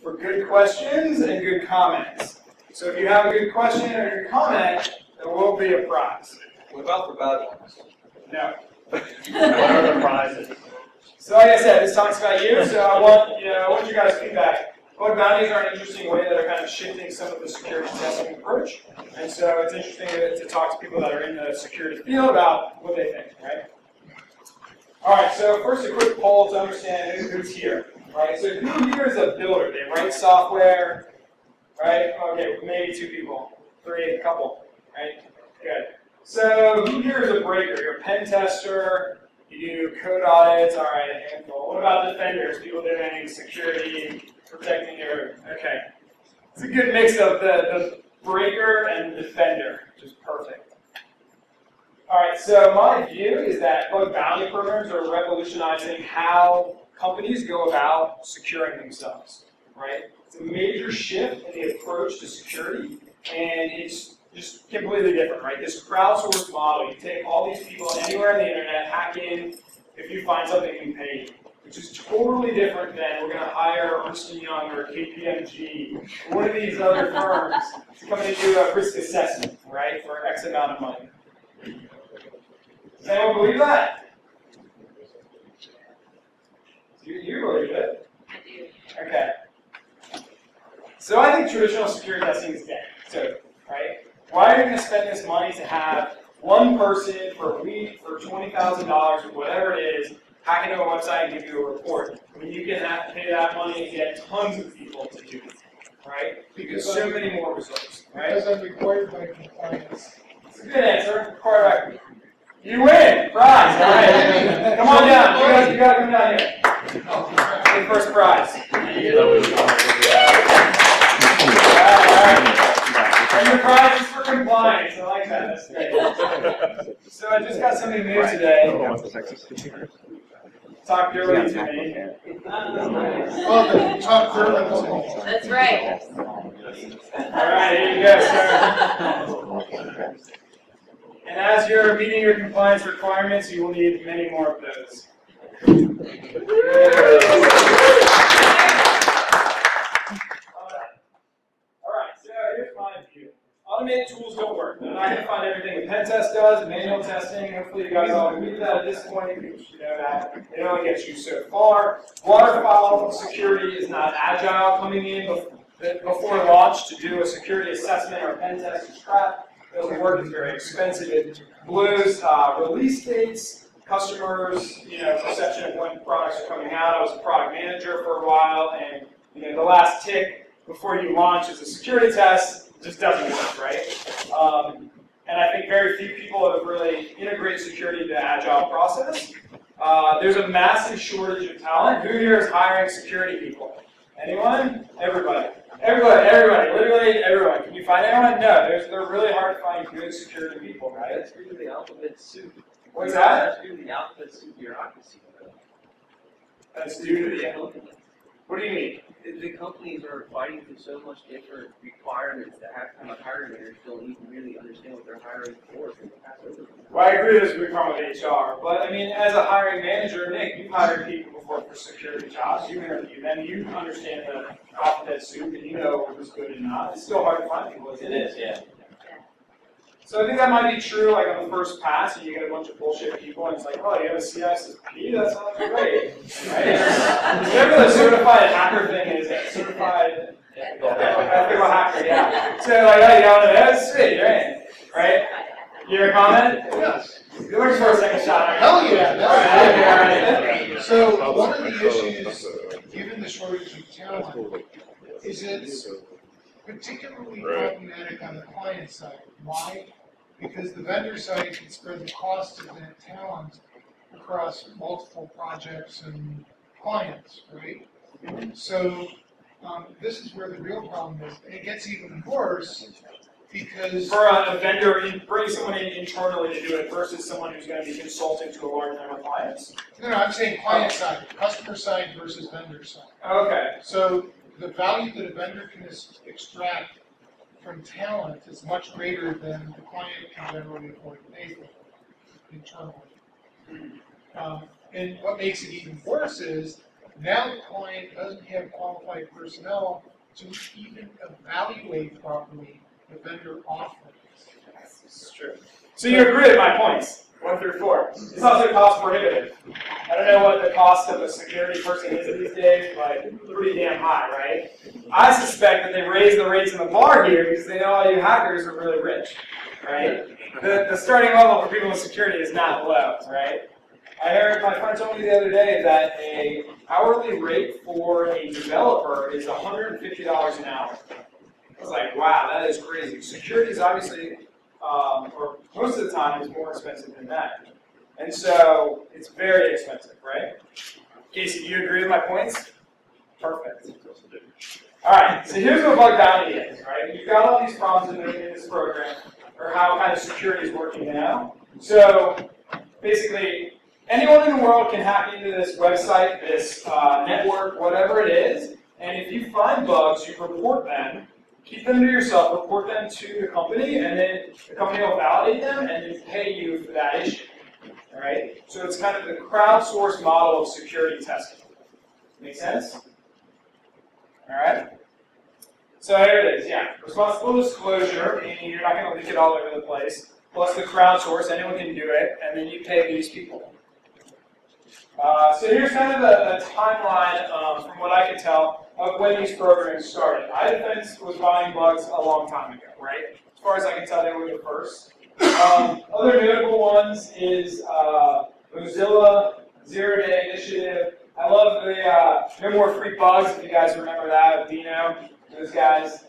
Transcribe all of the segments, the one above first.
for good questions and good comments. So if you have a good question or a good comment, there will be a prize. What about for bad ones? No. What are the prizes? So like I said, this talk's about you, so I want you guys' feedback. Bug bounties are an interesting way that are kind of shifting some of the security testing approach. And so it's interesting to talk to people that are in the security field about what they think, right? All right, so first a quick poll to understand who's here, right? So who here is a builder? They write software, right? Okay, maybe 2 people, 3, a couple, right? Good. So who here is a breaker? You're a pen tester, you do code audits, all right, a handful. What about defenders? People doing security, protecting your, okay. It's a good mix of the breaker and the defender, which is perfect. All right, so my view is that bug bounty programs are revolutionizing how companies go about securing themselves, right? It's a major shift in the approach to security, and it's just completely different, right? This crowdsourced model, you take all these people anywhere on the internet, hack in, if you find something, you pay, which is totally different than we're going to hire Ernst & Young or KPMG or one of these other firms to come in and do a risk assessment, right, for X amount of money. Does anyone believe that? You believe it? I do. Okay. So I think traditional security testing is dead. So, right? Why are you going to spend this money to have one person for a week for $20,000 or whatever it is hack into a website and give you a report? I mean, you can pay that money and get tons of people to do it, right? Because so many more results, right? Because I'm required by compliance. It's a good answer. Required by You win! Prize! All right. Come on down. You gotta come down here. Get the first prize. And your prize is for compliance. I like that. That's great. So I just got something new today. Talk dirty to me. Oh, talk dirty. That's right. All right, here you go, sir. And as you're meeting your compliance requirements, you will need many more of those. Alright, so here's my view. Automated tools don't work. They're not going to find everything a pen test does, manual testing. Hopefully you guys all agree with that at this point. You should know that. It only gets you so far. Waterfall security is not agile. Coming in before launch to do a security assessment or a pen test is crap. It doesn't work, it's very expensive. It blows release dates, customers, perception of when products are coming out. I was a product manager for a while, and the last tick before you launch is a security test. It just doesn't work, right? And I think very few people have really integrated security into the agile process. There's a massive shortage of talent. Who here is hiring security people? Anyone? Everybody. Everybody, literally everyone. Can you find anyone? No, they're really hard to find good security people, right? That's due to the alphabet soup. What's that? That's due to the alphabet soup bureaucracy. That's due to the What do you mean? The companies are fighting for so much different requirements that have to hiring managers don't even really understand what they're hiring for. Well, I agree this would come with HR, but I mean, as a hiring manager, Nick, you've hired people before for security jobs. You interview them, you understand the alphabet soup, and you know who's good and not. It's still hard to find people, isn't it? It is, yeah. So I think that might be true, like on the first pass, and you get a bunch of bullshit people, and it's like, oh, you have a CISSP? That sounds great, right? Whatever the certified hacker thing is, certified ethical hacker, yeah. So like, oh, you know, that's sweet, right? Your comment? Yes. You're looking for a second shot. Hell yeah. All right. So one of the issues, given the shortage of talent, is it's particularly problematic on the client side. Why? Because the vendor side can spread the cost of that talent across multiple projects and clients, right? So this is where the real problem is. And it gets even worse because for a vendor, bring someone in internally to do it versus someone who's going to be consulting to a large number of clients. No, I'm saying client side, customer side versus vendor side. Okay. So the value that a vendor can extract from talent is much greater than the client can generally afford to pay for internally. And what makes it even worse is Now the client doesn't have qualified personnel to even evaluate properly the vendor offerings. This is true. So you agree with my points, 1 through 4. It's also cost prohibitive. I don't know what the cost of a security person is these days, but pretty damn high, right? I suspect that they raise the rates in the bar here because they know all you hackers are really rich, right? The starting level for people in security is not low, right? I heard my friend told me the other day that a hourly rate for a developer is $150 an hour. I was like, wow, that is crazy. Security is obviously, or most of the time, is more expensive than that. And so it's very expensive, right? Casey, do you agree with my points? Perfect. All right, so here's what bug bounty is, right? You've got all these problems in this program, or how kind of security is working now. So basically, anyone in the world can hack into this website, this network, whatever it is, and if you find bugs, you report them, keep them to yourself, report them to the company, and then the company will validate them and then pay you for that issue. All right? So it's kind of the crowdsourced model of security testing. Make sense? All right? So here it is, yeah. Responsible disclosure, meaning you're not going to leak it all over the place, plus the crowdsource, anyone can do it, and then you pay these people. So here's kind of a timeline, from what I can tell, of when these programs started. iDefense was buying bugs a long time ago, right? As far as I can tell, they were the first. Other notable ones is Mozilla, Zero Day Initiative. I love the No More Free Bugs, if you guys remember that, Dino, those guys.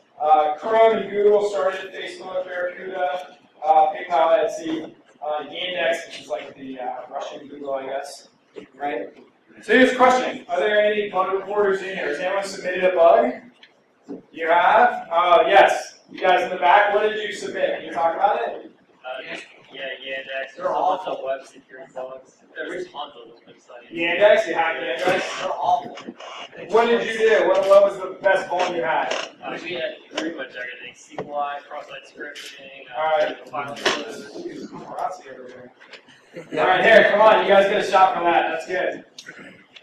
Chrome and Google started Facebook, Barracuda, PayPal, Etsy, Yandex, which is like the Russian Google, I guess. Right? So here's a question. Are there any bug reporters in here? Has anyone submitted a bug? You have? Yes. You guys in the back, what did you submit? Can you talk about it? Yeah, Yandex. They're awful web security bugs. There's tons of those websites. Yandex? You hacked Yandex? They're awful. What did you do? What was the best vuln you had? We had pretty much everything. SQLite, cross-site scripting, Alright. file servers. All right, here, come on, you guys get a shot for that. That's good.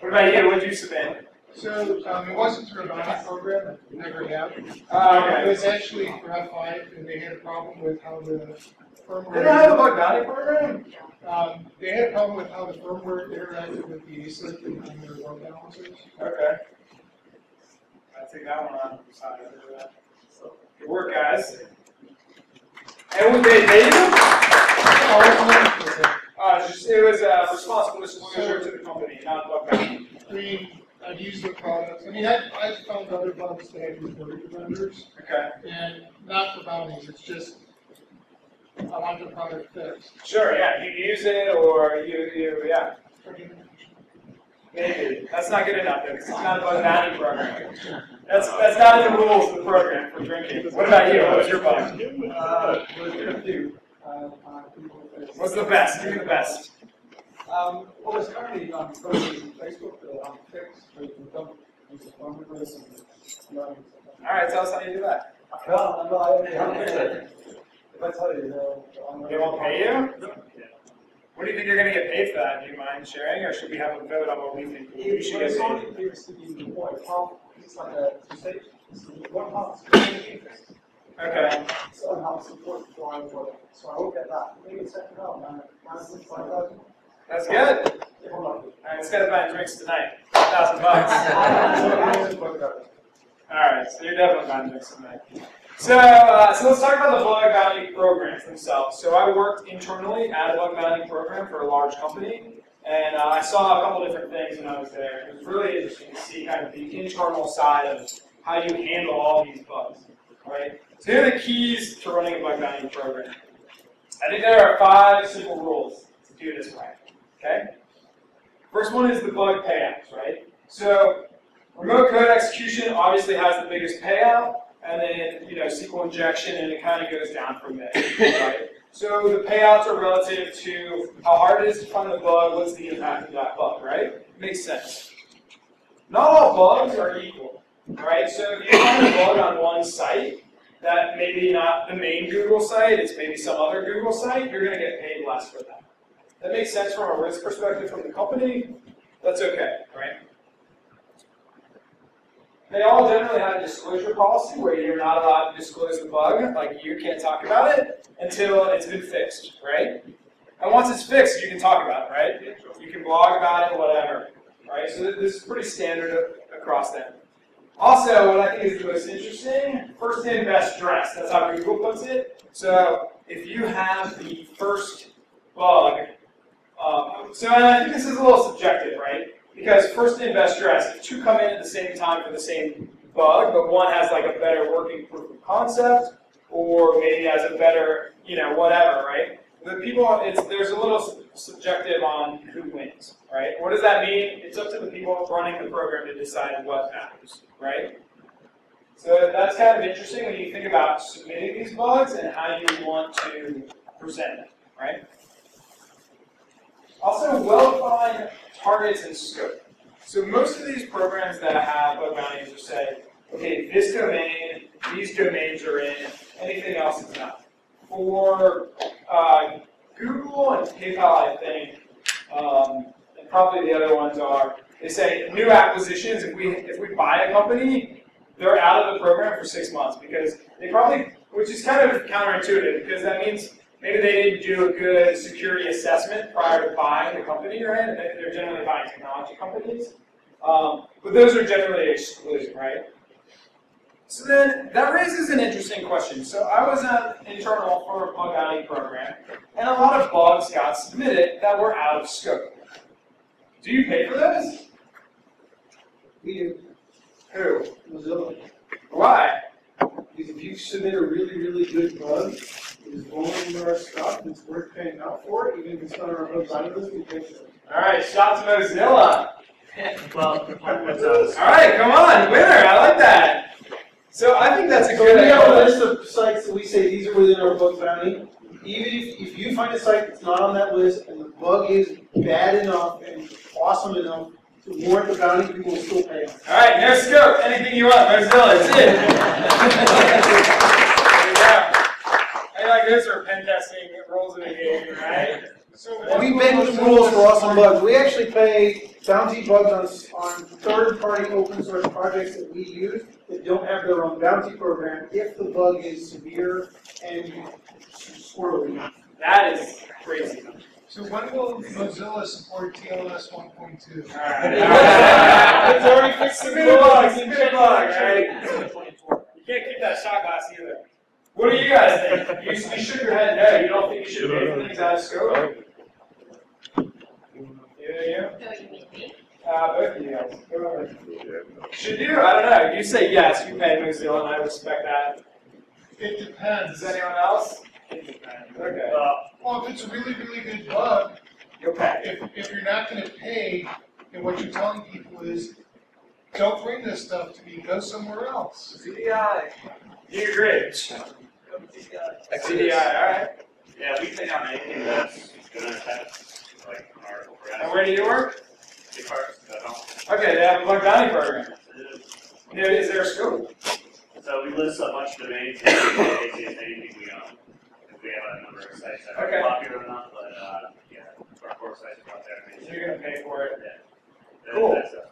What about you? What did you submit? So it wasn't through a bounty program, it never have. Okay. It was actually for F5, and they had a problem with how the firmware. They don't have a bug bounty program? They had a problem with how the firmware interacted with the ASIC and their load balancers. Okay. I'll take that one on the side of that. So, good work, guys. And what they did? It was responsible disclosure to the company, not bug bounty. I mean, I've used the products. I mean, I've found other bugs that I've reported to vendors. Okay. And not for bounties, it's just, I want the product fixed. Sure, yeah. You use it or yeah. Maybe. That's not good enough, though, because it's not a bug bounty program. That's not in the rules of the program for drinking. What about you? What was your bug? What's the best? Give me the best. Well, it's currently posted on Facebook, but I'm fixed, so you can dump into the phone with us and All right, tell us how you do that. I can't, I haven't fixed it. If I tell you, They won't pay you? What do you think you're going to get paid for that? Do you mind sharing, or should we have a vote on what we think you should get It's paid? only appears to be what, half, it's like a two-stage, one half is interest. Okay. So and half support for our product. So I will get that. Maybe second half, man. 5,000. That's good. If I'm lucky. All right, let's get buying drinks tonight. $1,000. All right, so you're definitely buying drinks tonight. So let's talk about the bug bounty programs themselves. So I worked internally at a bug bounty program for a large company, and I saw a couple different things when I was there. It was really interesting to see kind of the internal side of how you handle all these bugs. Right? So here are the keys to running a bug bounty program. I think there are 5 simple rules to do this way. Okay? First one is the bug payouts, right? So remote code execution obviously has the biggest payout, and then SQL injection, and it kind of goes down from there. Right? So the payouts are relative to how hard it is to find the bug, what's the impact of that bug, right? Makes sense. Not all bugs are equal, right? So if you find a bug on one site, that maybe not the main Google site, it's maybe some other Google site, you're going to get paid less for that. That makes sense from a risk perspective from the company. That's okay, right? They all generally have a disclosure policy where you're not allowed to disclose the bug, like you can't talk about it until it's been fixed, right? And once it's fixed, you can talk about it, right? You can blog about it, whatever, right? So this is pretty standard across them. Also, what I think is the most interesting, first in, best dressed. That's how Google puts it. So if you have the first bug, and I think this is a little subjective, right? Because first in, best dressed, if two come in at the same time for the same bug, but one has like a better working proof of concept, or maybe has a better, whatever, right? The people, there's a little subjective on who wins, right? What does that mean? It's up to the people running the program to decide what matters, right? So that's kind of interesting when you think about submitting these bugs and how you want to present them, right? Also, well-defined targets and scope. So most of these programs that have bug bounties will say, okay, this domain, these domains are in, anything else is not. For Google and PayPal, I think, and probably the other ones are, they say new acquisitions, if we buy a company, they're out of the program for 6 months because they probably, which is kind of counterintuitive because that means maybe they didn't do a good security assessment prior to buying the company you're in. They're generally buying technology companies. But those are generally excluded, right? So then that raises an interesting question. So I was an internal for a bug bounty program, and a lot of bugs got submitted that were out of scope. Do you pay for those? We do. Who? Mozilla. Why? Because if you submit a really, really good bug, it's going into our stuff, and it's worth paying out for it, even if it's not on our bug bounty list, we pay for it. All right, shout to Mozilla. Well, All right, come on, winner. I like that. So I think that's a So good we have a idea. list of sites that we say these are within our bug bounty. Even if you find a site that's not on that list and the bug is bad enough and awesome enough to warrant the bounty, we will still pay them. All right, no scope. Anything you want, Mozilla. It's it. There you go. I like this for pen testing rules of the game, right? So We bend the rules for awesome bugs. We actually pay bounty bugs on third-party open source projects that we use that don't have their own bounty program if the bug is severe and squirrely. That is crazy. So when will Mozilla support TLS 1.2? All right. It's already fixed. Submit a bug, right? You can't keep that shot glass either. What do you guys think? You shook your head no. You don't think you should pay for things out of scope? Either you? So you mean me? Both of you guys. Go over. Should you? I don't know. You say yes, you pay Mozilla, and I respect that. It depends. Does anyone else? It depends. Okay. Well, if it's a really, really good bug, You'll pay. if you're not going to pay, then what you're telling people is, don't bring this stuff to me, go somewhere else. CDI. You agree? CDI, all right. Yeah, we take on anything that's gonna test, like our And where do you work? parts. Okay, they have a bug bounty program. Is there a scope? So we list a bunch of domains and see if anything we own. If we have a number of sites that Okay. are popular enough, but yeah, our core sites are out there. So you're going to pay for it. Yeah. Cool. That's stuff.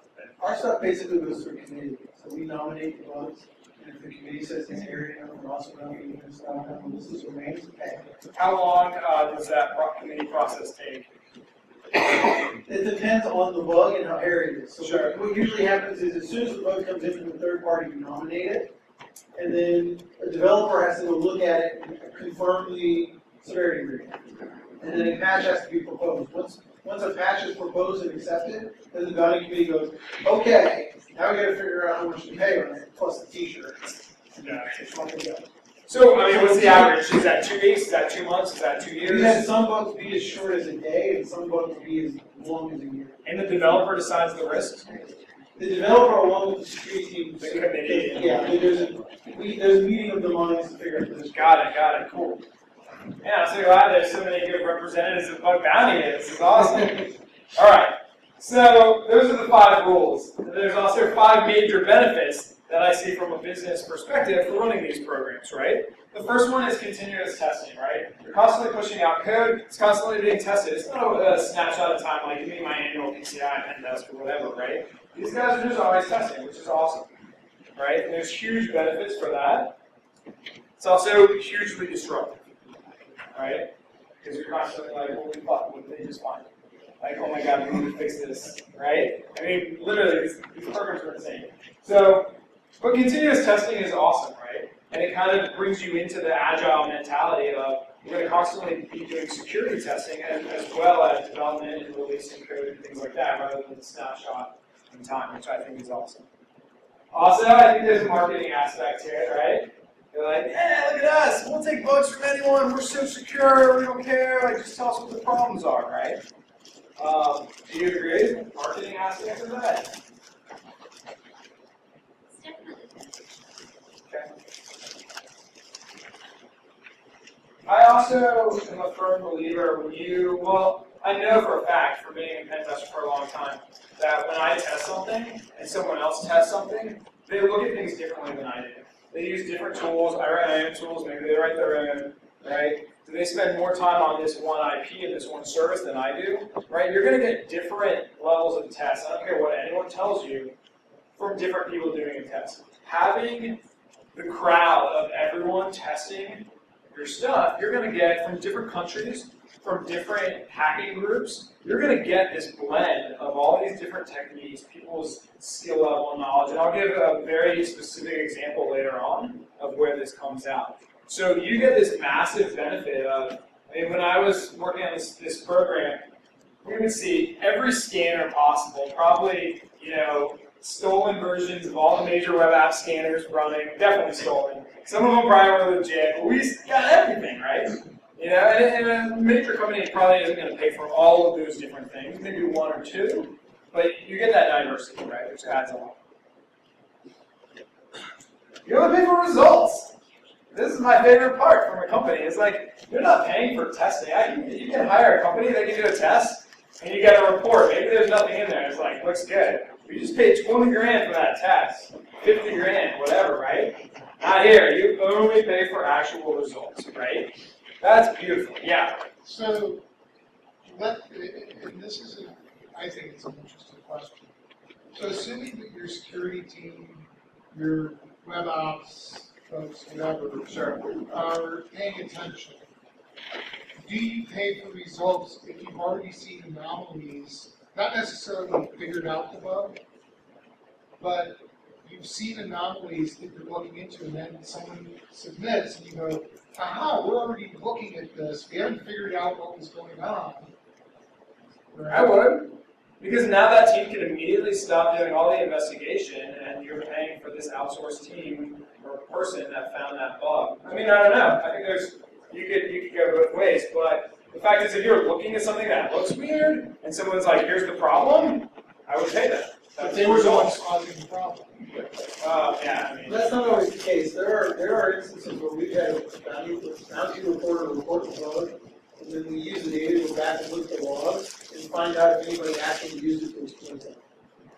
Our stuff basically goes through committee. So we nominate the bugs, and if the committee says this area, we're also nominating this stuff, and this is remains pay. How long does that committee process take? It depends on the bug and how hairy it is. So Sure. what usually happens is as soon as the bug comes in from the third party, you nominate it, and then a developer has to go look at it and confirm the severity rating. And then a patch has to be proposed. Once a patch is proposed and accepted, then the bounty committee goes, okay, now we gotta figure out how much to pay on it, plus the t-shirt. It's fucking done. So, I mean, what's the average? Is that 2 weeks? Is that 2 months? Is that 2 We've had years? some bugs be as short as a day, and some bugs be as long as a year. And the developer decides the risks? The developer, along with the security team, The committee. yeah, there's a meeting of the minds to figure out this. Got it, cool. Yeah, I'm so glad there's so many good representatives of bug bounty. This is awesome. All right, so those are the 5 rules. There's also 5 major benefits that I see from a business perspective for running these programs, right? The first one is continuous testing, right? You're constantly pushing out code, it's constantly being tested. It's not a snapshot of time like give me my annual PCI pen test or whatever, right? These guys are just always testing, which is awesome. right? And there's huge benefits for that. It's also hugely disruptive, right? Because you're constantly like, holy fuck, what did they just find? Like, oh my god, we need to fix this, right? I mean, literally, these programs are insane. So, but continuous testing is awesome, right? And it kind of brings you into the agile mentality of we're going to constantly be doing security testing as well as development and releasing code and things like that, rather than the snapshot in time, which I think is awesome. Also, I think there's a marketing aspect to it, right? You're like, yeah, look at us, we'll take bugs from anyone, we're so secure, we don't care, like just tell us what the problems are, right? Do you agree? Marketing aspect of that? Okay. I also am a firm believer when I know for a fact, from being in pen tester for a long time, that when I test something and someone else tests something, they look at things differently than I do. They use different tools. I write my own tools, maybe they write their own, right? Do they spend more time on this one IP and this one service than I do, right? You're going to get different levels of tests. I don't care what anyone tells you from different people doing a test. Having the crowd of everyone testing your stuff, you're going to get from different countries, from different hacking groups, you're going to get this blend of all these different techniques, people's skill level and knowledge. And I'll give a very specific example later on of where this comes out. So you get this massive benefit of, when I was working on this program, we would see every scanner possible, probably, stolen versions of all the major web app scanners running, definitely stolen. Some of them probably were legit, but we got everything, right? And a major company probably isn't going to pay for all of those different things, maybe one or two, but you get that diversity, right, which adds a lot. You have to pay for results. This is my favorite part from a company. It's like, you're not paying for testing. You can hire a company that can do a test, and you get a report. Maybe there's nothing in there. It's like, looks good. We just paid 20 grand for that test, 50 grand, whatever, right? Not here. You only pay for actual results, right? That's beautiful. Yeah. So, and this is, I think it's an interesting question. So, assuming that your security team, your web ops folks, whatever, are paying attention, do you pay for results if you've already seen anomalies, not necessarily figured out the bug, but you've seen anomalies that you're looking into, and then someone submits, and you go, aha, we're already looking at this, we haven't figured out what was going on. Right? I would. Because now that team can immediately stop doing all the investigation, and you're paying for this outsourced team or person that found that bug. I mean, I don't know. I think you could go both ways, but the fact is, if you're looking at something that looks weird, and someone's like, here's the problem, I would pay that. But they were the ones causing the problem. Yeah, I mean. That's not always the case. There are instances where we've had a bounty reporter report the bug, and then we use the data to go back and look at the logs and find out if anybody actually used it to exploit it.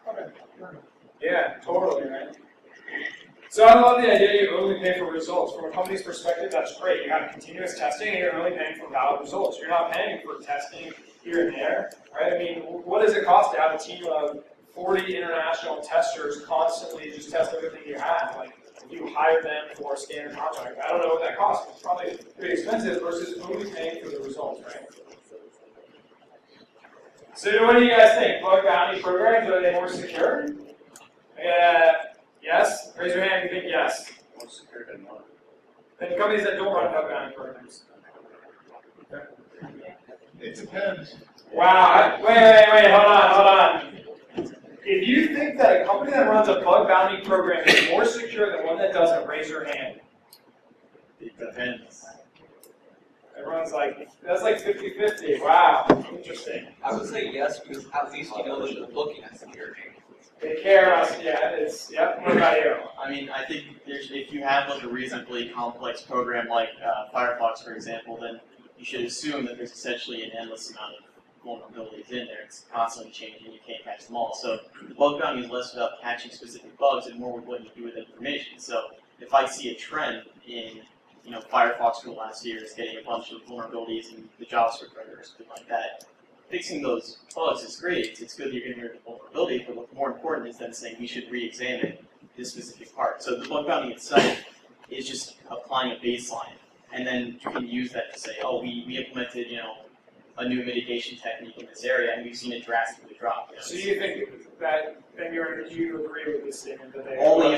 Okay. Yeah, totally, right? So I love the idea you only pay for results. From a company's perspective, that's great. You have continuous testing, and you're only paying for valid results. You're not paying for testing here and there, right? I mean, what does it cost to have a team of 40 international testers constantly just test everything you have? Like, if you hire them for a standard contract, I don't know what that costs. It's probably pretty expensive versus only paying for the results, right? So what do you guys think? Bug bounty programs, are they more secure? Yes? Raise your hand if you think yes. More secure than what? Then companies that don't run bug bounty programs. Okay. It depends. Wow, wait, hold on. If you think that a company that runs a bug bounty program is more secure than one that doesn't, raise your hand. It depends. Everyone's like, that's like 50-50. Wow, interesting. I would say yes, because at least you know that they're looking at security. They care us, yep, what about you? I mean, I think if you have like a reasonably complex program like Firefox, for example, then you should assume that there's essentially an endless amount of vulnerabilities in there. It's constantly changing, you can't catch them all. So the bug bounty is less about catching specific bugs and more with what you do with information. So if I see a trend in Firefox for the last year is getting a bunch of vulnerabilities in the JavaScript renderer or something like that, fixing those bugs is great. It's good that you're getting rid of the vulnerabilities, but what's more important is then saying we should re-examine his specific part. So the bug bounty itself is just applying a baseline, and then you can use that to say, oh, we implemented, a new mitigation technique in this area, and we've seen it drastically drop. So you think that then you agree with this statement that they only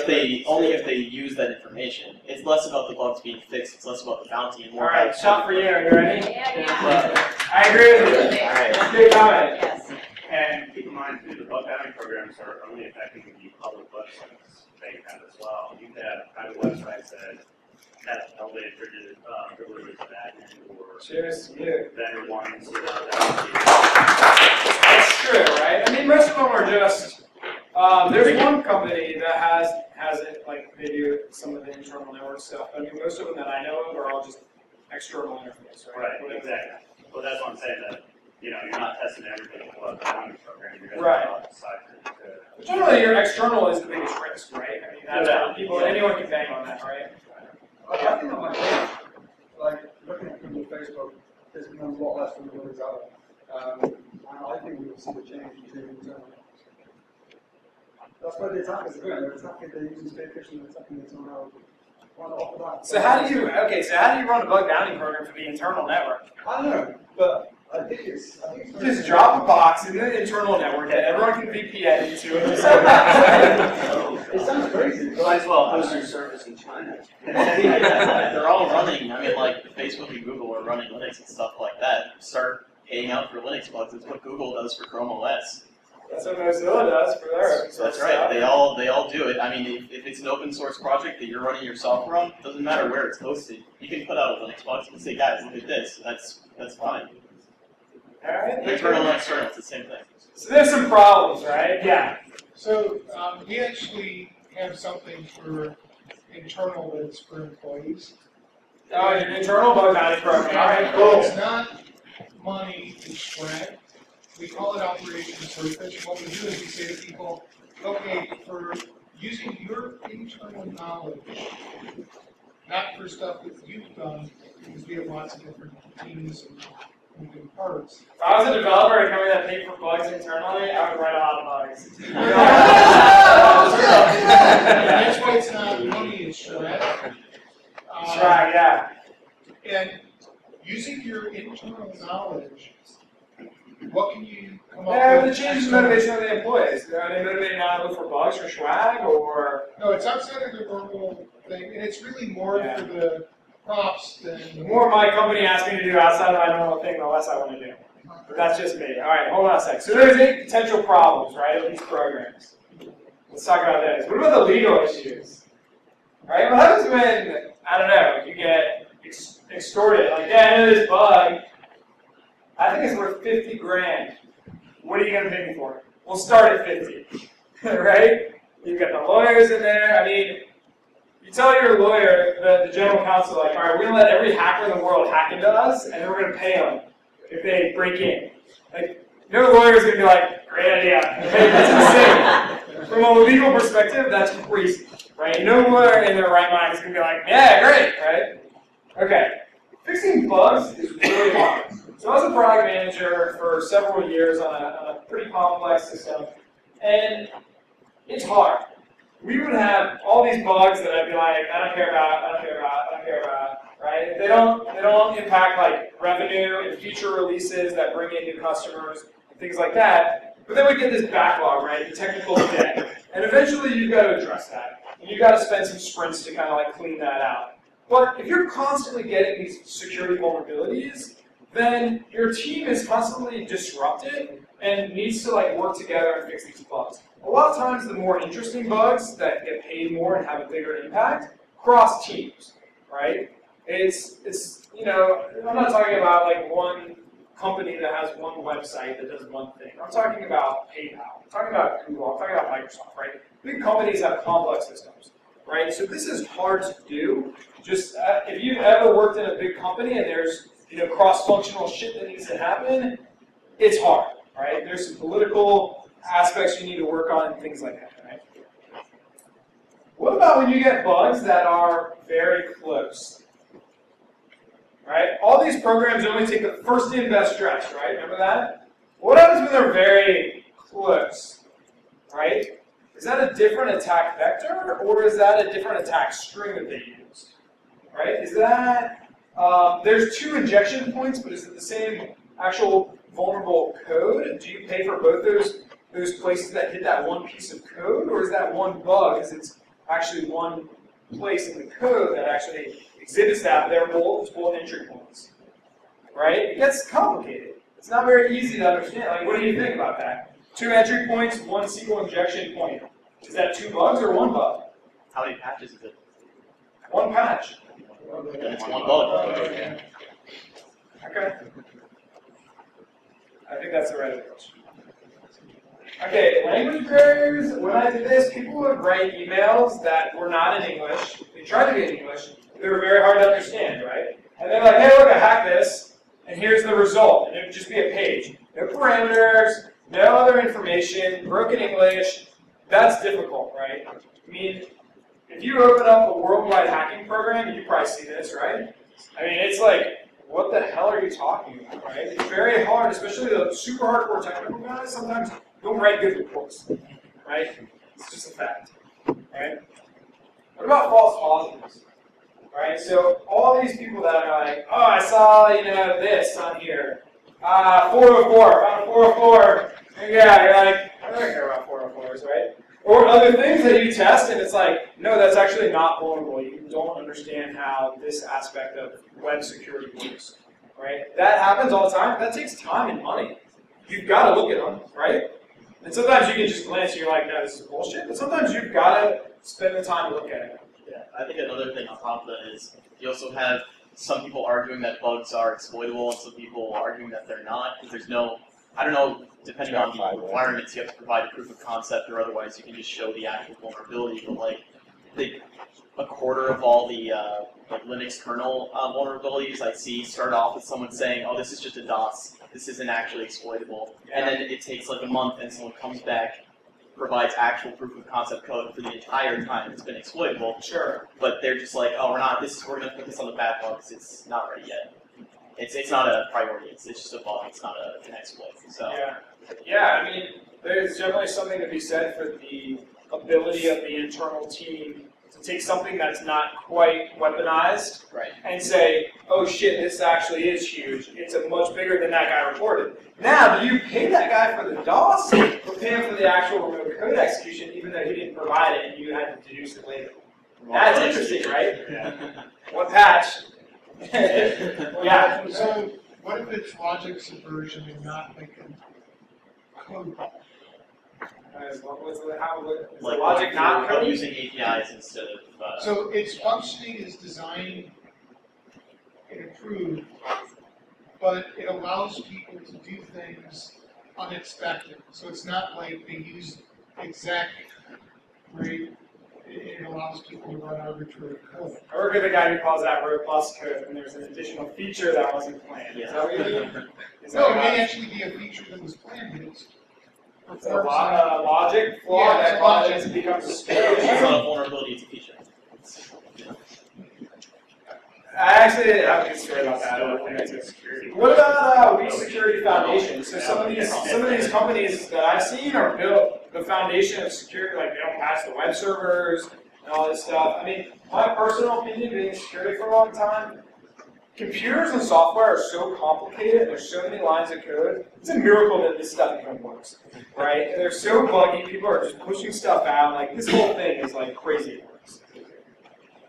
if they use that information. It's less about the bugs being fixed. It's less about the bounty and more. All right, shot for you. Are you ready? Yeah. I agree with you. All right. Good comment. Yes. And keep in mind too, the bug bounty programs are only affecting the public websites they have as well. You could have private websites that have elevated privileges of admin or Cheers to you. vendor ones. That's true, right? I mean, most of them are just. There's one company that has it, like they do some of the internal network stuff. I mean, most of them that I know of are all just external interface, right? Right, exactly. Well, that's what I'm saying, that, you're not testing everything in the bug bounty program. You're going Right. to decide to. But generally, your external is the biggest risk, right? I mean, that's how people, anyone can bang on that, right? I think on my page, like looking at people on Facebook, there's become a lot less than what is out there. And I think we will see the change to internal. That's what the attackers are doing. They're attacking, they're using spearfishing, they're attacking the internal. Why not offer that? So how do you run a bug bounty program for the internal network? I don't know, but I think it's very Just drop a box in the internal network that everyone can VPN into and just It sounds crazy. Might as well host your service in China. They're all running. I mean, like Facebook and Google are running Linux and stuff like that. Start paying out for Linux bugs. It's what Google does for Chrome OS. That's what Mozilla does for their open source That's right. stuff. They all do it. I mean, if it's an open source project that you're running your software on, doesn't matter where it's hosted. You can put out a Linux box and say, guys, look at this. That's fine. All right. Internal and external, it's the same thing. So there's some problems, right? Yeah. So we actually have something for internal that's for employees. Oh, an internal bug bounty program. All right, cool. It's not money to spread. We call it Operation Surface. What we do is we say to people, okay, for using your internal knowledge, not for stuff that you've done, because we have lots of different teams and moving parts. If I was a developer and company that paid for bugs internally, I would write a lot of bugs. That's why it's not money, it's shred. Right, yeah. And using your internal knowledge, what can you come up Yeah, with? the change the motivation of the employees. Are they motivated not to look for bugs or swag, or? No, it's outside of the normal thing, and it's really more Yeah. for the props than. The more my company asks me to do outside of my normal thing, the less I want to do. But that's just me. All right, hold on a sec. So there's 8 potential problems, right, of these programs. Let's talk about those. What about the legal issues? All right, what happens when, I don't know, you get extorted? Like, yeah, I know this bug. I think it's worth 50 grand. What are you going to pay me for? We'll start at 50, right? You've got the lawyers in there. I mean, you tell your lawyer, the general counsel, like, all right, we're going to let every hacker in the world hack into us, and then we're going to pay them if they break in. Like, no lawyer's going to be like, great idea. Right? That's insane. From a legal perspective, that's crazy, right? No lawyer in their right mind is going to be like, yeah, great, right? Okay. Fixing bugs is really hard. So I was a product manager for several years on a pretty complex system, and it's hard. We would have all these bugs that I'd be like, I don't care about, right? They don't impact like revenue and feature releases that bring in new customers and things like that. But then we get this backlog, right? The technical debt, and eventually you've got to address that, and you've got to spend some sprints to kind of like clean that out. But if you're constantly getting these security vulnerabilities, then your team is constantly disrupted and needs to like work together and fix these bugs. A lot of times, the more interesting bugs that get paid more and have a bigger impact cross teams, right? It's I'm not talking about like one company that has one website that does one thing. I'm talking about PayPal. I'm talking about Google. I'm talking about Microsoft, right? Big companies have complex systems, right? So this is hard to do. Just if you've ever worked in a big company and there's cross-functional shit that needs to happen, it's hard, right? There's some political aspects you need to work on and things like that, right? What about when you get bugs that are very close? Right? All these programs only take the first in, best dressed, right? Remember that? What happens when they're very close? Right? is that a different attack vector, or is that a different attack string that they used? Right? Is that, there's 2 injection points, but is it the same actual vulnerable code? Do you pay for both those places that hit that one piece of code, or is that one bug because it's actually one place in the code that actually exhibits that, but there are multiple entry points? Right? It gets complicated. It's not very easy to understand. Like, what do you think about that? 2 entry points, 1 SQL injection point. Is that 2 bugs or 1 bug? How many patches is it? 1 patch. Then it's 1 bug. Okay. I think that's the right approach. Okay, language barriers. When I did this, people would write emails that were not in English. They tried to be in English. They were very hard to understand, right? And they're like, hey, look, I hacked this, and here's the result. And it would just be a page. No parameters, no other information, broken English. That's difficult, right? I mean, if you open up a worldwide hacking program, you probably see this, right? I mean, it's like, what the hell are you talking about, right? It's very hard, especially the super hardcore technical guys sometimes don't write good reports, right? It's just a fact, right? What about false positives, right? So all these people that are like, oh, I saw, this on here. 404, found 404. Yeah, you're like, I don't care about 404s, right? Or other things that you test, and it's like, no, that's actually not vulnerable. You don't understand how this aspect of web security works, right? That happens all the time. That takes time and money. You've got to look at them, right? And sometimes you can just glance and you're like, no, this is bullshit. But sometimes you've got to spend the time to look at it. Yeah, I think another thing on top of that is you also have some people arguing that bugs are exploitable and some people arguing that they're not, because there's no, I don't know, depending on the requirements, you have to provide a proof of concept, or otherwise you can just show the actual vulnerability. But like, a quarter of all the like Linux kernel vulnerabilities I see start off with someone saying, "Oh, this is just a DOS. This isn't actually exploitable." And then it takes like a month, and someone comes back, provides actual proof of concept code for the entire time it's been exploitable. Sure. But they're just like, "Oh, we're going to put this on the backlog because it's not ready yet." It's not a priority. It's just a bug. It's not an exploit. So yeah. I mean, there's definitely something to be said for the ability of the internal team to take something that's not quite weaponized, right, and say, "Oh shit, this actually is huge. It's a much bigger than that guy reported." Now, do you pay that guy for the DOS, or pay him for the actual remote code execution, even though he didn't provide it and you had to deduce it later? That's interesting, right? Yeah. What patch? Yeah. So what if it's logic subversion and not like a code? Is the like logic not code? using APIs instead of. So its functioning is designed and approved, but it allows people to do things unexpected. So it's not like they use exec, right? It allows people to run arbitrary code. I work with a guy who calls that robust code, and there's an additional feature that wasn't planned. Yeah. Is that what you mean? No, it may actually be a feature that was planned, but it's It's a logic flaw Yeah, that it's a logic. causes becomes a It's security. not a vulnerability, it's a feature. I have a good story about that. What about weak security foundations? So some of these companies that I've seen are built the foundation of security, like they don't patch the web servers and all this stuff. I mean, my personal opinion, being in security for a long time, computers and software are so complicated, there's so many lines of code, it's a miracle that this stuff even works, right? And they're so buggy, people are just pushing stuff out, like this whole thing is like crazy it works.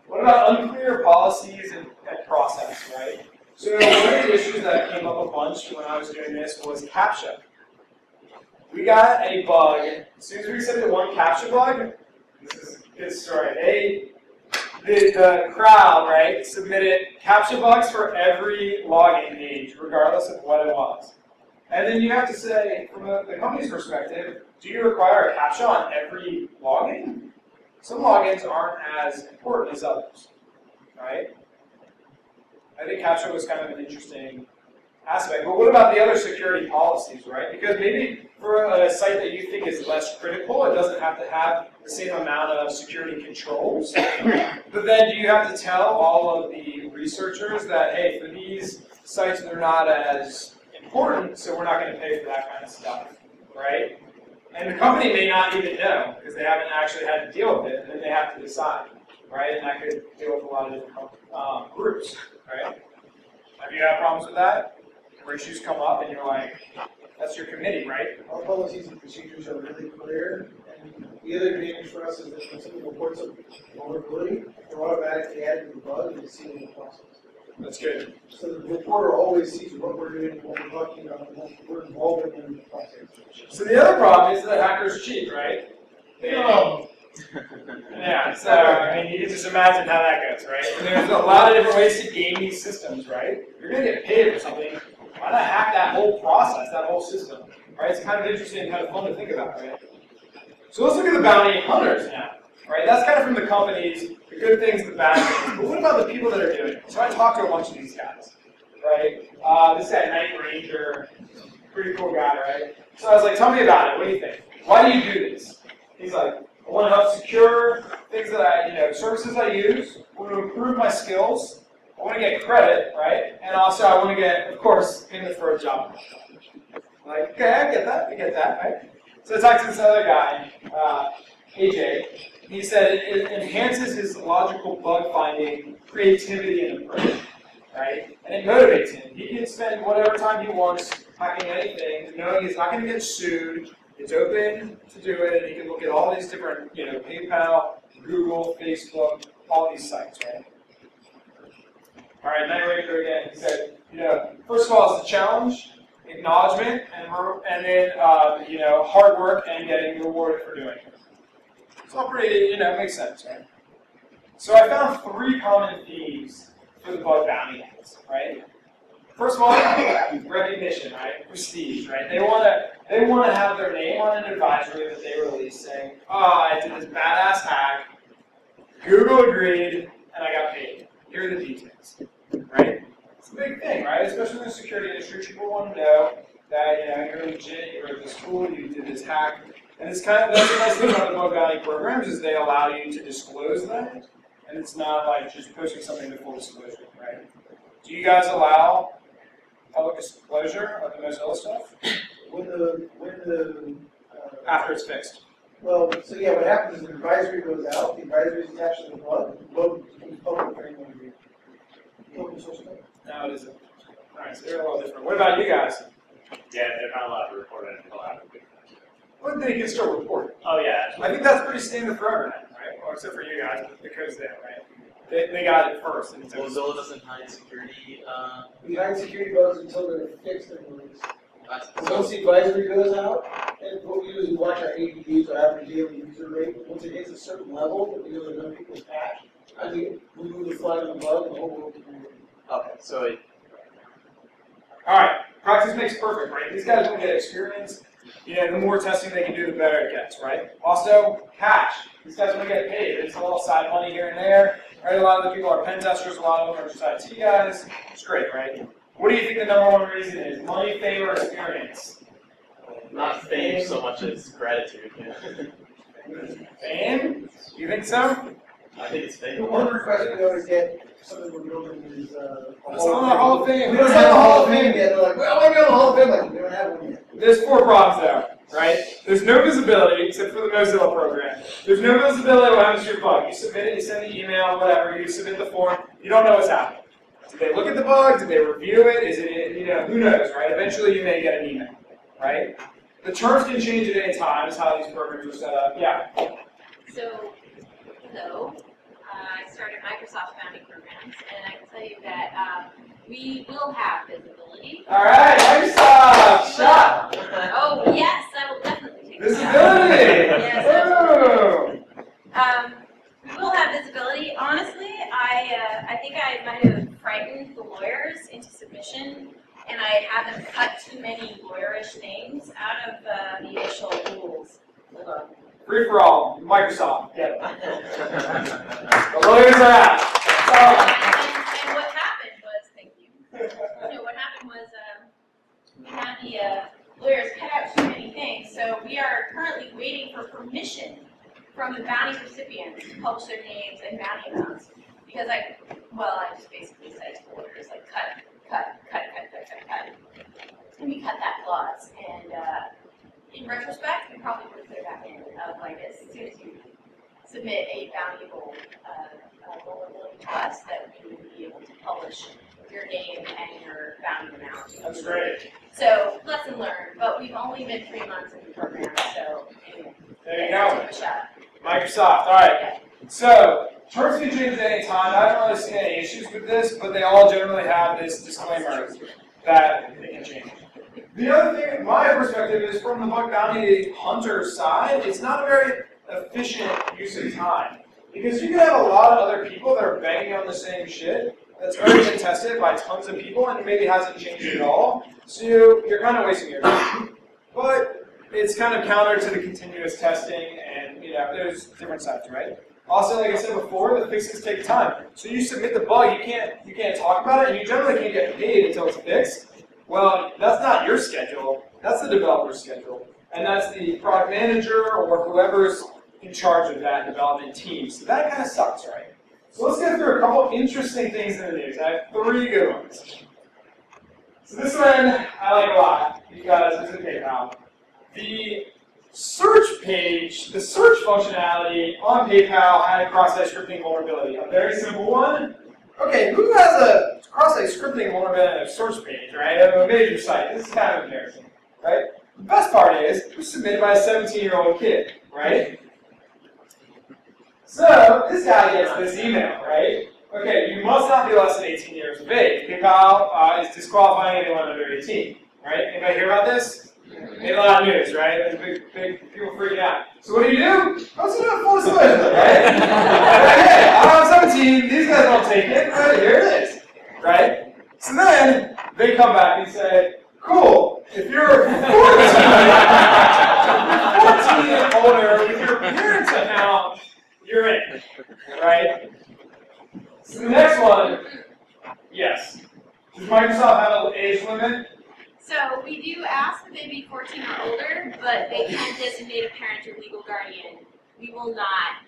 What about unclear policies and process, right? So one of the issues that came up a bunch when I was doing this was CAPTCHA. We got a bug, as soon as we submitted one CAPTCHA bug, this is a good story, the crowd, right, submitted CAPTCHA bugs for every login page, regardless of what it was. And then you have to say, from the company's perspective, do you require a CAPTCHA on every login? Some logins aren't as important as others, right? I think CAPTCHA was kind of an interesting aspect. But what about the other security policies, right? Because maybe for a site that you think is less critical, it doesn't have to have the same amount of security controls. But then do you have to tell all of the researchers that, hey, for these sites, they're not as important, so we're not going to pay for that kind of stuff, right? And the company may not even know because they haven't actually had to deal with it, and then they have to decide, right? And that could deal with a lot of different groups, right? Have you had problems with that? Where issues come up and you're like, that's your committee, right? Our policies and procedures are really clear, and the other advantage for us is that when someone reports a vulnerability, they're automatically added to the bug and it's seen in the process. That's good. So the reporter always sees what we're doing, what we're talking about, and what we're involved in the process. So the other problem is that hackers cheat, right? Yeah, so I mean, you can just imagine how that goes, right? And there's a lot of different ways to game these systems, right? You're going to get paid for something. Why not hack that whole process, that whole system, right? It's kind of interesting and kind of fun to think about, right? So let's look at the bounty hunters now, right? That's kind of from the companies, the good things, the bad things. But what about the people that are doing it? So I talked to a bunch of these guys, right? This guy, Night Ranger, pretty cool guy, right? So I was like, tell me about it. What do you think? Why do you do this? He's like, I want to help secure things that I, services I use. I want to improve my skills. I want to get credit, right? And also I want to get, of course, payment for a job. I'm like, okay, I get that, right? So I talked to this other guy, AJ. He said it enhances his logical bug finding, creativity, and approach, right? And it motivates him. He can spend whatever time he wants hacking anything, knowing he's not going to get sued. It's open to do it, and you can look at all these different, PayPal, Google, Facebook, all these sites, right? All right, Night Ranger again. He said, first of all, it's a challenge, acknowledgement, and then, hard work and getting rewarded for doing it. It's all pretty, makes sense, right? So I found 3 common themes for the bug bounty heads, right? First of all, recognition, right? Prestige, right? They want to have their name on an advisory that they release saying, I did this badass hack, Google agreed, and I got paid. Here are the details, right? It's a big thing, right? Especially in the security industry, people want to know that, you're legit, you're at this school, you did this hack. And it's that's the nice thing about the bug bounty programs is they allow you to disclose that, and it's not like just posting something to full disclosure, right? Do you guys allow public disclosure of the Mozilla stuff? After it's fixed. Well, so yeah, what happens is the advisory goes out, the advisory is attached to the bug becomes public for anyone to read. Open source code. No, it isn't. All right, so they're a little different. What about you guys? Yeah, they're not allowed to report it until after we. Well, they can still report it. Oh yeah. I think that's pretty standard for everyone, right? Well, except for you guys, because there, right? They got it first. And Mozilla doesn't hide security. We hide security bugs until they're fixed and released. Once the advisory goes out, and what we do is we watch our ADUs, our average daily user rate. Once it hits a certain level, that we know that enough people patch, I think we move the flag on the bug and the whole world can read it. Okay, so it. All right, practice makes perfect, right? These guys will get experience. The more testing they can do, the better it gets, right? Also, cash. These guys want to get paid. It's a little side money here and there, right? A lot of the people are pen testers. A lot of them are just IT guys. It's great, right? What do you think the #1 reason is? Money, fame, or experience? Not fame so much as gratitude. Fame? You think so? I think it's fame. The one request we always get, something we're building is It's on the Hall of Fame. We don't have the Hall of Fame yet. They're like, well, I want to go to the Hall of Fame. Like, we don't have one yet. There's 4 problems though, right? There's no visibility except for the Mozilla program. There's no visibility of what happens to your bug. You submit it, you send the email, whatever, you submit the form, you don't know what's happening. Did they look at the bug? Did they review it? Is it, who knows, right? Eventually you may get an email, right? The terms can change at any time, is how these programs are set up. Yeah? So, I started Microsoft bounty programs, and I can tell you that we will have visibility. All right, Microsoft, shot. Oh yes, I will definitely take Visibility. Yes. We will have visibility. Honestly, I think I might have frightened the lawyers into submission, and I haven't cut too many lawyerish things out of the initial rules. Hold on. Free for all, Microsoft. Get it. The lawyers are out. And what happened was, thank you. What happened was we had the lawyers cut out too many things, so we are currently waiting for permission from the bounty recipients to publish their names and bounty amounts. Because I just basically said to the lawyers, like, cut. And we cut that clause. And in retrospect, we probably would have put it back in, like as soon as you submit a valuable vulnerability to us, that we would be able to publish your name and your bounty amount. That's great. So, lesson learned, but we've only been 3 months in the program, so anyway. There you go. Take a shot. Microsoft. All right. So, terms can change at any time. I don't really see any issues with this, but they all generally have this disclaimer that they can change. The other thing, my perspective is from the bug bounty hunter side, it's not a very efficient use of time. Because you can have a lot of other people that are banging on the same shit that's already been tested by tons of people and maybe hasn't changed at all. So you're kind of wasting your time. But it's kind of counter to the continuous testing, and there's different sides, right? Also, like I said before, the fixes take time. So you submit the bug, you can't talk about it, and you generally can't get paid until it's fixed. Well, that's not your schedule, that's the developer's schedule. And that's the product manager or whoever's in charge of that development team. So that kind of sucks, right? So let's get through a couple interesting things in the news. I have 3 good ones. So this one I like a lot because it's a PayPal. The search page, the search functionality on PayPal had a cross-site scripting vulnerability. A very simple one. Okay, who has a cross-site scripting vulnerability on a search page, right? Of a major site. This is kind of embarrassing, right? The best part is it was submitted by a 17-year-old kid, right? So this guy gets this email, right? Okay, you must not be less than 18 years of age. PayPal is disqualifying anyone under 18, right? Anybody hear about this? Made a lot of news, right? There's big people freaking out. So what do? Let's do a full disclosure, right? Okay, I'm 17, these guys don't take it, but here it is, right? So then they come back and say, cool, if you're 14 and older with your parents' account, you're in, right? So the next one, yes. Does Microsoft have an age limit? So we do ask that they be 14 or older, but they can designate a parent or legal guardian. We will not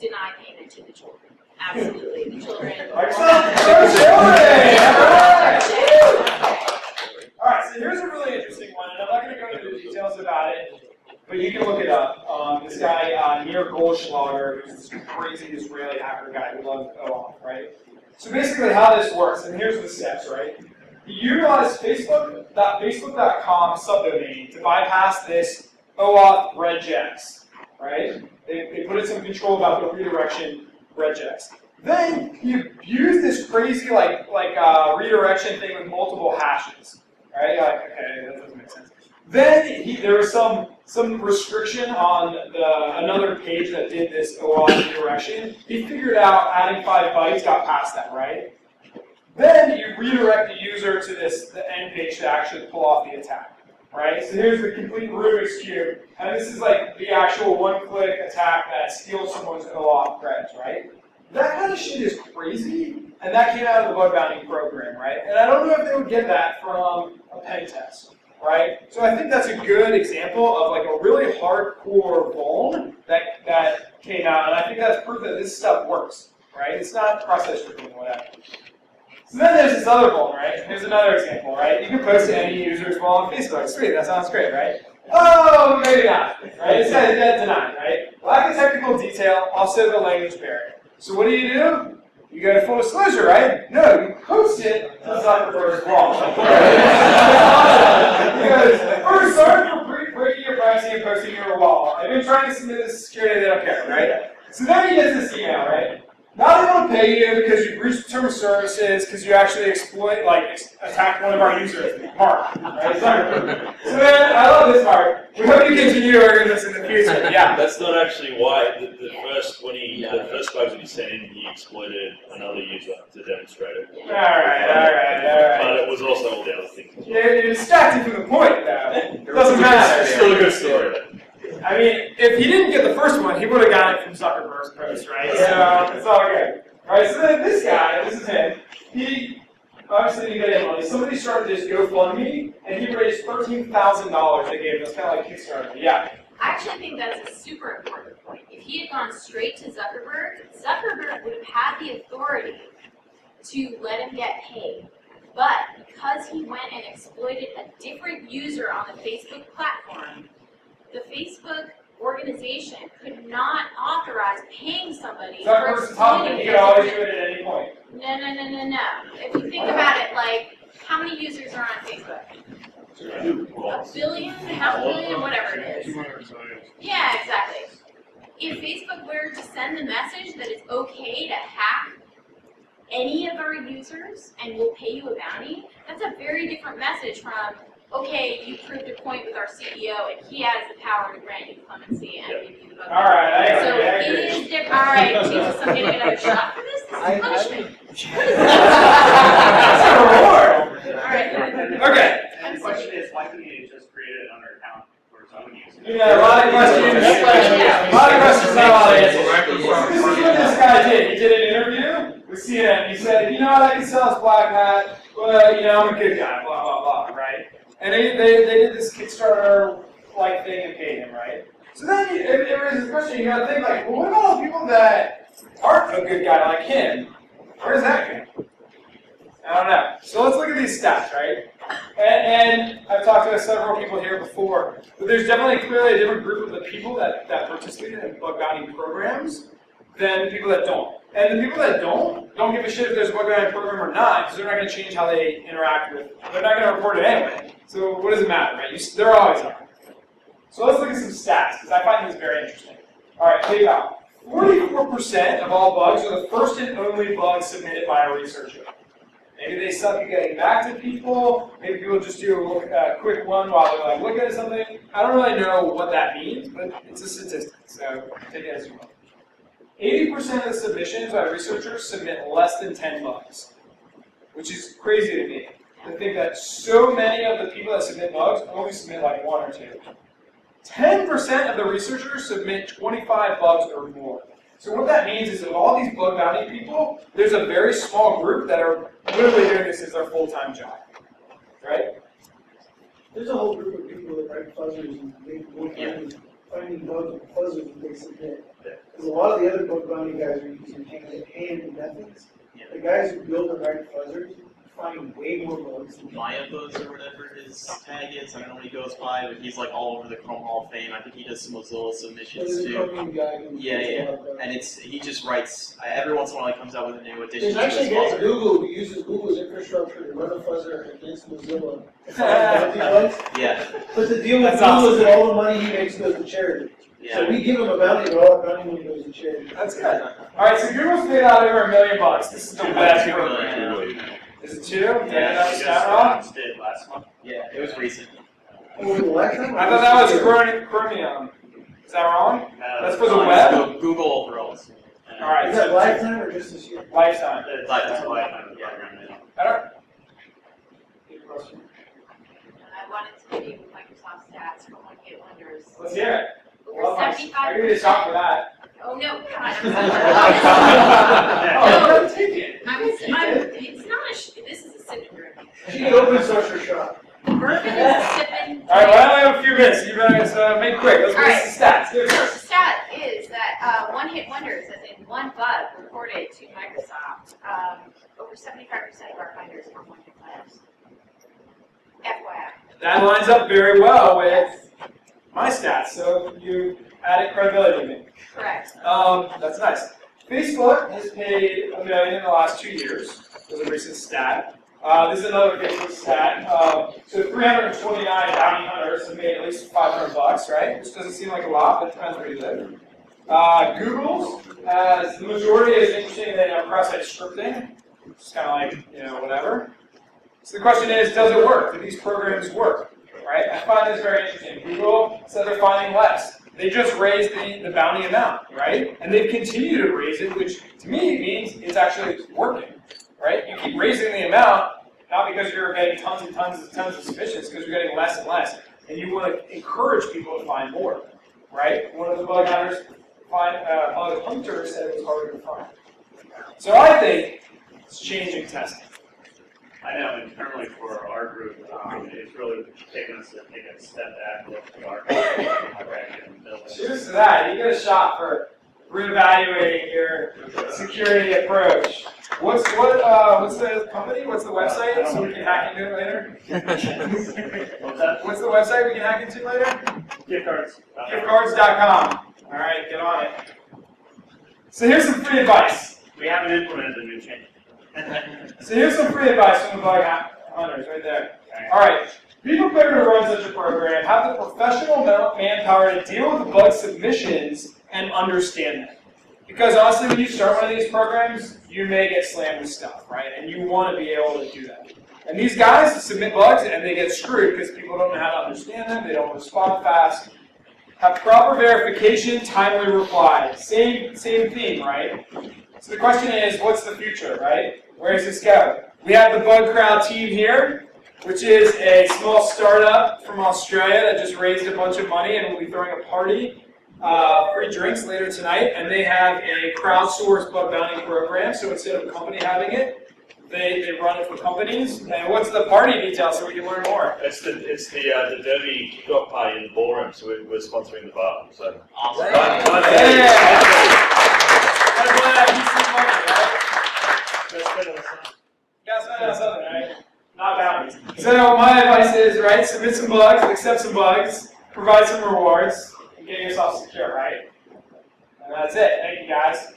deny payment to the children. Absolutely, the children. Microsoft, all right, so here's a really interesting one, and I'm not going to go into the details about it, but you can look it up. This guy, Nir Goldschlager, who's this crazy Israeli hacker guy who loves OAuth, right? So basically how this works, and here's the steps, right? You utilize Facebook.com subdomain to bypass this OAuth regex, right? They put in some control about the redirection regex. Then you use this crazy redirection thing with multiple hashes, right? Okay, that doesn't make sense. Then there was some restriction on another page that did this OAuth redirection. He figured out adding 5 bytes got past that, right? Then you redirect the user to the end page to actually pull off the attack, right? So here's the complete Rubik's Cube, and this is like the actual one-click attack that steals someone's OAuth creds, right? That kind of shit is crazy, and that came out of the bug bounty program, right? And I don't know if they would get that from a pen test, right? So I think that's a good example of like a really hardcore vuln that came out, and I think that's proof that this stuff works, right? It's not process scripting or whatever. So then there's this other vuln, right? Here's another example, right? You can post to any user's wall on Facebook. Sweet, that sounds great, right? Oh, maybe not, right? It's denied, right? Lack of technical detail, also the language barrier. So what do? You go to full disclosure, right? No, you post it to Zuckerberg's wall. Because, first, sorry for breaking your privacy and posting your wall. I've been trying to submit this to security, they don't care, right? So then he gets this email, right? Not able to pay you because you breached term of services, because you actually attacked one of our users, Mark, right? Zuckerberg. So then, I love this part. We hope you continue working this in the future. Yeah. That's not actually why. The first bugs that he sent in, he exploited another user to demonstrate it. All right. But it was also all the other things. You're distracted from the point, though. It doesn't matter. It's still a good story. I mean, if he didn't get the first one, he would have got it from Zuckerberg's post, right? So it's all good. All right, so then this guy, this is him, he obviously didn't get any money. Somebody started this GoFundMe, and he raised $13,000 they gave him. It's kind of like Kickstarter. Yeah. I actually think that's a super important point. If he had gone straight to Zuckerberg, Zuckerberg would have had the authority to let him get paid. But because he went and exploited a different user on the Facebook platform, the Facebook organization could not authorize paying somebody So that for person's topic, exploiting you a could always do different. it at any point. No. If you think about it, like, how many users are on Facebook? A billion, half a billion, whatever it is. Yeah, exactly. If Facebook were to send the message that it's okay to hack any of our users and we'll pay you a bounty, that's a very different message from, okay, you proved a point with our CEO and he has the power to grant you clemency and give you the vote. Alright, I So agree. it is different. Alright, Jesus, I'm getting another shot for this. This is punishment. That's a reward! Alright. Okay. And the question is, why couldn't you just create another account for his own use? Yeah, a lot of questions. A lot of questions, not a lot of answers. This is what this guy did. He did an interview with CNN. He said, you know what, I can sell this black hat, but, you know, I'm a good guy, blah, blah, blah, right? And they did this Kickstarter-like thing and paid him, right? So then it raises the question, you gotta think, like, well, what about all the people that aren't a good guy like him? Where does that go? I don't know. So let's look at these stats, right? And I've talked to several people here before, but there's definitely clearly a different group of the people that participated in bug bounty programs than the people that don't. And the people that don't give a shit if there's a bug bounty program or not, because they're not going to change how they interact with it. They're not going to report it anyway. So what does it matter, right? There always are. So let's look at some stats, because I find this very interesting. All right, check it out. 44% of all bugs are the first and only bugs submitted by a researcher. Maybe they suck at getting back to people. Maybe people just do a quick one while they're like looking at something. I don't really know what that means, but it's a statistic, so take it as you will. 80% of the submissions by researchers submit less than 10 bugs, which is crazy to me. To think that so many of the people that submit bugs only submit like 1 or 2. 10% of the researchers submit 25 bugs or more. So what that means is that of all these bug bounty people, there's a very small group that are literally doing this as their full-time job, right? There's a whole group of people that write fuzzers and they work on finding bugs and fuzzers that they submit. Because a lot of the other bug bounty guys are using hand methods. The guys who build and write fuzzers find way more bugs than MayaBugs or whatever his tag is. I don't know what he goes by, but he's like all over the Chrome Hall of Fame. I think he does some Mozilla submissions There's a too. Chromium guy who Yeah, does a yeah. lot of bugs. And he just writes every once in a while he comes out with a new addition There's to actually his guys at fuzzer. Google who uses Google's infrastructure to run a fuzzer against Mozilla to find bounty bugs. Yeah. But the deal with That's Google awesome. is that all the money he makes goes to charity. So Yeah. we give him a bounty, but all the bounty money goes to charity. That's good. All right, so Google's paid out over $1 million. This is the web program. Is it 2? Yeah, that You was just wrong? did last month. Yeah, it was recent. Over the lifetime? I thought that was Chromium. Is that wrong? That's for the web? So Google overalls. All right, Is that so lifetime or just this year? lifetime. That's why I'm I don't. Good question. I wanted to give you Microsoft stats from one hit wonders. Let's hear it. Over Well, I'll 75%. give you a shot for that. Oh no, come on. Oh, take it. It's not this is a sipping bourbon. She can open source her shop. Bourbon is a sipping. All right, well, I have a few minutes. You guys make it quick. Let's All right. get the stats. Give it to The us. stat is that one hit wonders, as in one bug reported to Microsoft, over 75% of our finders are one hit wonders. FYI. That lines up very well with Yes, my stats, so you added credibility to me. correct. That's nice. Facebook has paid $1 million in the last 2 years. There's a recent stat. This is another Facebook stat. So 329 bounty hunters have made at least $500, right? Which doesn't seem like a lot, but it depends where you live. Google's has the majority is interesting in cross-site scripting. It's kind of like, whatever. So the question is, does it work? Do these programs work? Right? I find this very interesting. Google said they're finding less. They just raised the bounty amount, right? And they've continued to raise it, which to me means it's actually working, right? You keep raising the amount, not because you're getting tons and tons and tons of submissions, because you're getting less and less. And you want to encourage people to find more, right? One of the bug hunters said it was harder to find. So I think it's changing testing. I know internally for our group, it's really taken us to take a step back, look at our direction, and build. Cheers to that. You get a shot for reevaluating your security approach. What's the company? What's the website so we can hack into it later? What's the website we can hack into later? Gift cards. Giftcards.com. All right, get on it. So here's some free advice. We haven't implemented the new change. So here's some free advice from the bug hunters right there. All right. Be prepared to run such a program. Have the professional manpower to deal with the bug submissions and understand them. Because honestly, when you start one of these programs, you may get slammed with stuff, right? And you want to be able to do that. And these guys submit bugs and they get screwed because people don't know how to understand them. They don't respond fast. Have proper verification, timely reply. Same theme, right? So the question is, what's the future, right? Where does this go? We have the Bug Crowd team here, which is a small startup from Australia that just raised a bunch of money and will be throwing a party, free drinks later tonight. And they have a crowdsourced bug bounty program. So instead of a company having it, they run it for companies. And what's the party detail so we can learn more? It's the Derby kickoff party in the ballroom, so we're sponsoring the bar. So Awesome. Right? Not bounties. So my advice is, right, submit some bugs, accept some bugs, provide some rewards, and get yourself secure, right? And that's it. Thank you, guys.